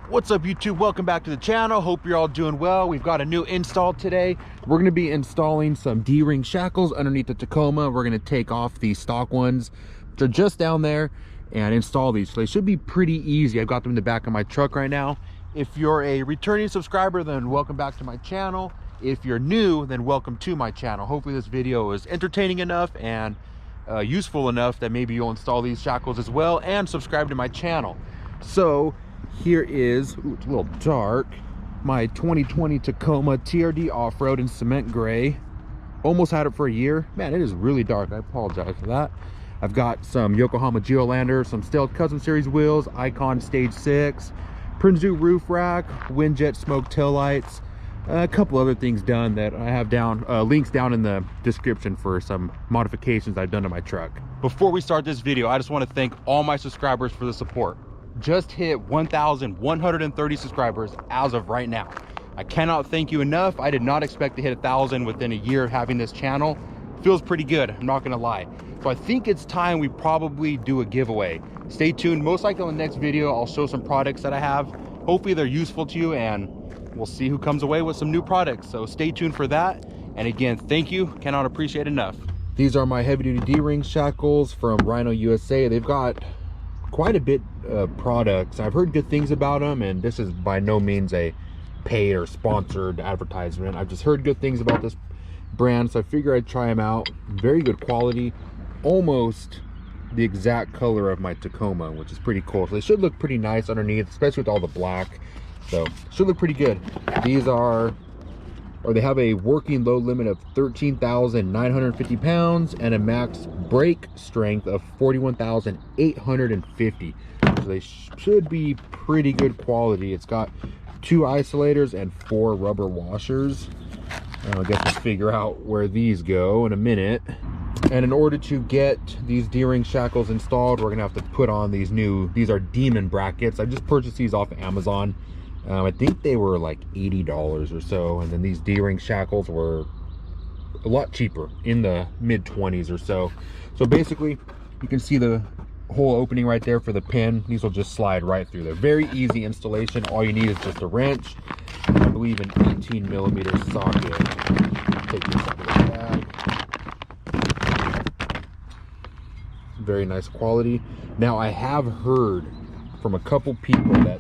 What's up, YouTube? Welcome back to the channel. Hope you're all doing well. We've got a new install today. We're going to be installing some D-ring shackles underneath the Tacoma. We're going to take off the stock ones, which are just down there, and install these. So they should be pretty easy. I've got them in the back of my truck right now. If you're a returning subscriber, then welcome back to my channel. If you're new, then welcome to my channel. Hopefully this video is entertaining enough and useful enough that maybe you'll install these shackles as well and subscribe to my channel. So here is, ooh, it's a little dark, my 2020 Tacoma TRD off-road in cement gray. Almost had it for a year. Man, it is really dark. I apologize for that. I've got some Yokohama Geolander, some Stealth Custom Series wheels, Icon Stage 6, PRINSU roof rack, Windjet smoke taillights, a couple other things done that I have down, links down in the description for some modifications I've done to my truck. Before we start this video, I just want to thank all my subscribers for the support. Just hit 1,130 subscribers as of right now. I cannot thank you enough. I did not expect to hit 1,000 within a year of having this channel. Feels pretty good, I'm not gonna lie. So I think it's time we probably do a giveaway. Stay tuned. Most likely on the next video, I'll show some products that I have. Hopefully they're useful to you, and we'll see who comes away with some new products. So stay tuned for that. And again, thank you. Cannot appreciate enough. These are my heavy duty D-ring shackles from Rhino USA. They've got quite a bit of products. I've heard good things about them, and this is by no means a paid or sponsored advertisement. I've just heard good things about this brand, so I figure I'd try them out. Very good quality, almost the exact color of my Tacoma, which is pretty cool. So they should look pretty nice underneath, especially with all the black. So should look pretty good. These are, or they have a working load limit of 13,950 pounds and a max brake strength of 41,850. So they should be pretty good quality. It's got 2 isolators and 4 rubber washers. I guess we'll figure out where these go in a minute. And in order to get these D-ring shackles installed, we're gonna have to put on these are Demon brackets. I just purchased these off of Amazon. I think they were like $80 or so, and then these D-ring shackles were a lot cheaper, in the mid-20s or so. So basically, you can see the whole opening right there for the pin. These will just slide right through there. Very easy installation. All you need is just a wrench, and I believe an 18mm socket. Take this out of the bag. Very nice quality. Now, I have heard from a couple people that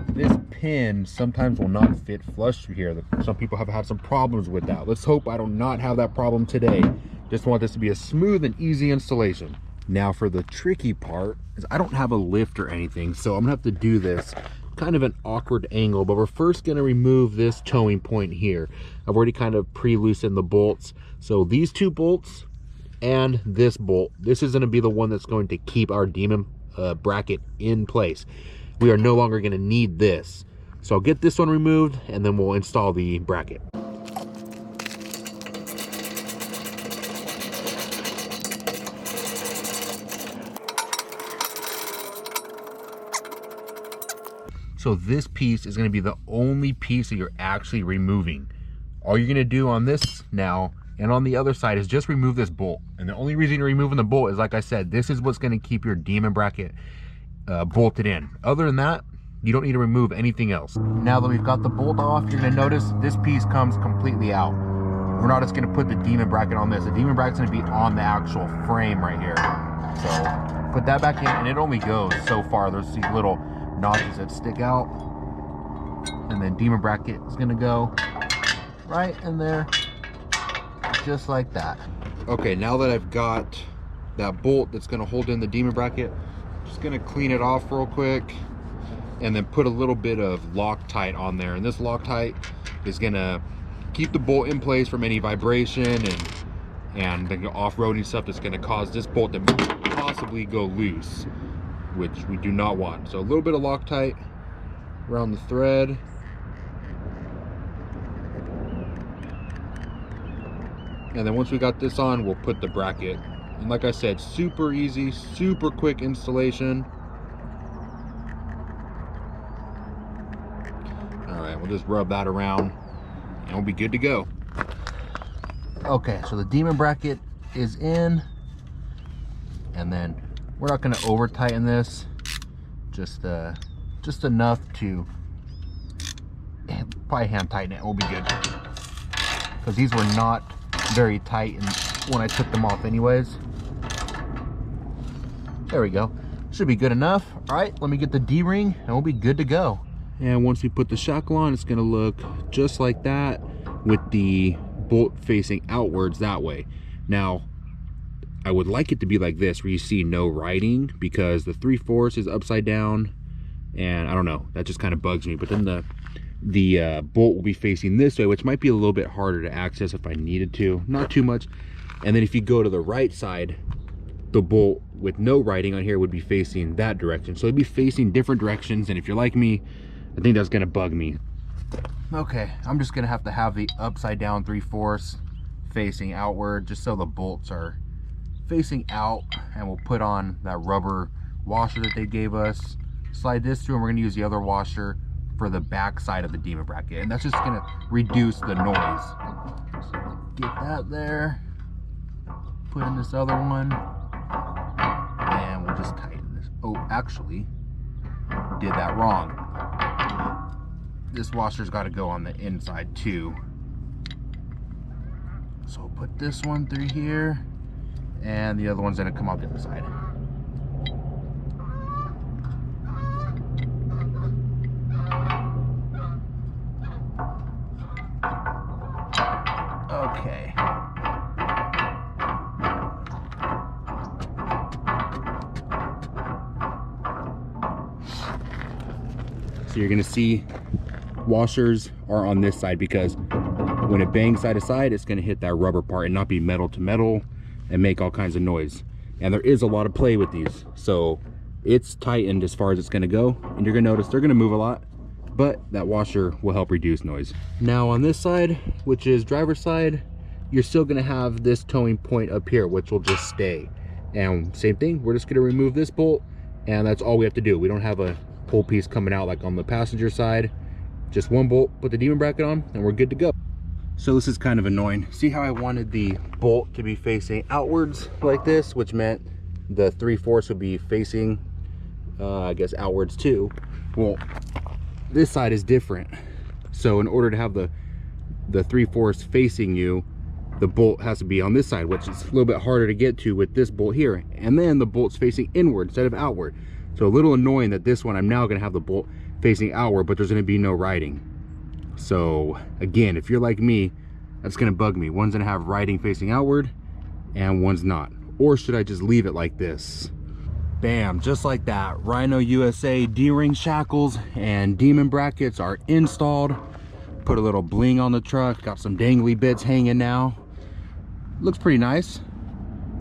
this pin sometimes will not fit flush through here. Some people have had some problems with that. Let's hope I do not have that problem today. Just want this to be a smooth and easy installation. Now for the tricky part is I don't have a lift or anything, so I'm gonna have to do this kind of an awkward angle, but we're first gonna remove this towing point here. I've already kind of pre-loosened the bolts. So these 2 bolts and this bolt, this is gonna be the one that's going to keep our Demon bracket in place. We are no longer going to need this. So I'll get this one removed, and then we'll install the bracket. So this piece is going to be the only piece that you're actually removing. All you're going to do on this now and on the other side is just remove this bolt. And the only reason you're removing the bolt is, like I said, this is what's going to keep your Demon bracket bolted in. Other than that, you don't need to remove anything else. Now that we've got the bolt off, you're gonna notice this piece comes completely out. We're not just gonna put the Demon bracket on this. The Demon bracket's gonna be on the actual frame right here. So put that back in, and it only goes so far. There's these little notches that stick out, and then Demon bracket is gonna go right in there, just like that. Okay, now that I've got that bolt that's gonna hold in the Demon bracket, just gonna clean it off real quick, and then put a little bit of Loctite on there. And this Loctite is gonna keep the bolt in place from any vibration and the off-roading stuff that's gonna cause this bolt to possibly go loose, which we do not want. So a little bit of Loctite around the thread. And then once we got this on, we'll put the bracket. And like I said, super easy, super quick installation. All right, we'll just rub that around and we'll be good to go. Okay, so the Demon bracket is in, and then we're not going to over tighten this, just enough to probably hand tighten it, we'll be good. Because these were not very tight and when I took them off anyways. There we go. Should be good enough. All right, let me get the D-ring and we'll be good to go. And once we put the shackle on, it's gonna look just like that with the bolt facing outwards that way. Now, I would like it to be like this, where you see no writing, because the 3/4 is upside down, and I don't know, that just kind of bugs me. But then the bolt will be facing this way, which might be a little bit harder to access if I needed to, not too much. And then if you go to the right side, the bolt with no writing on here would be facing that direction. So it'd be facing different directions, and if you're like me, I think that's gonna bug me. Okay, I'm just gonna have to have the upside down 3/4 facing outward, just so the bolts are facing out, and we'll put on that rubber washer that they gave us, slide this through, and we're gonna use the other washer for the back side of the demon bracket, and that's just gonna reduce the noise. So get that there, put in this other one, and we'll just tighten this. Oh, actually, did that wrong. This washer's got to go on the inside too. So we'll put this one through here, and the other one's gonna come out the other side. Okay. So you're gonna see washers are on this side, because when it bangs side to side, it's gonna hit that rubber part and not be metal to metal and make all kinds of noise. And there is a lot of play with these, so it's tightened as far as it's gonna go, and you're gonna notice they're gonna move a lot, but that washer will help reduce noise. Now on this side, which is driver's side, you're still gonna have this towing point up here, which will just stay. And same thing, we're just gonna remove this bolt, and that's all we have to do. We don't have a pull piece coming out like on the passenger side. Just one bolt, put the demon bracket on, and we're good to go. So this is kind of annoying. See how I wanted the bolt to be facing outwards like this, which meant the 3/4 would be facing, I guess, outwards too. Well, this side is different. So in order to have the 3/4 facing you, the bolt has to be on this side, which is a little bit harder to get to with this bolt here. And then the bolt's facing inward instead of outward. So a little annoying that this one, I'm now gonna have the bolt facing outward, but there's gonna be no writing. So again, if you're like me, that's gonna bug me. One's gonna have writing facing outward and one's not. Or should I just leave it like this? Bam, just like that. Rhino USA D-ring shackles and demon brackets are installed. Put a little bling on the truck, got some dangly bits hanging now. Looks pretty nice.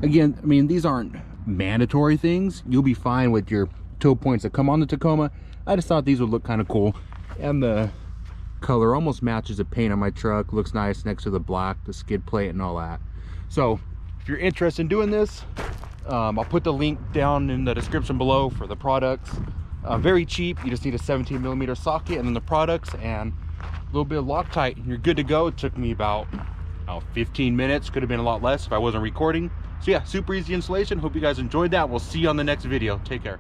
Again, I mean, these aren't mandatory things. You'll be fine with your toe points that come on the Tacoma. I just thought these would look kind of cool, and the color almost matches the paint on my truck. Looks nice next to the black, the skid plate and all that. So if you're interested in doing this, I'll put the link down in the description below for the products. Very cheap. You just need a 17mm socket and then the products and a little bit of Loctite and you're good to go. It took me about 15 minutes. Could have been a lot less if I wasn't recording. So yeah, super easy installation. Hope you guys enjoyed that. We'll see you on the next video. Take care.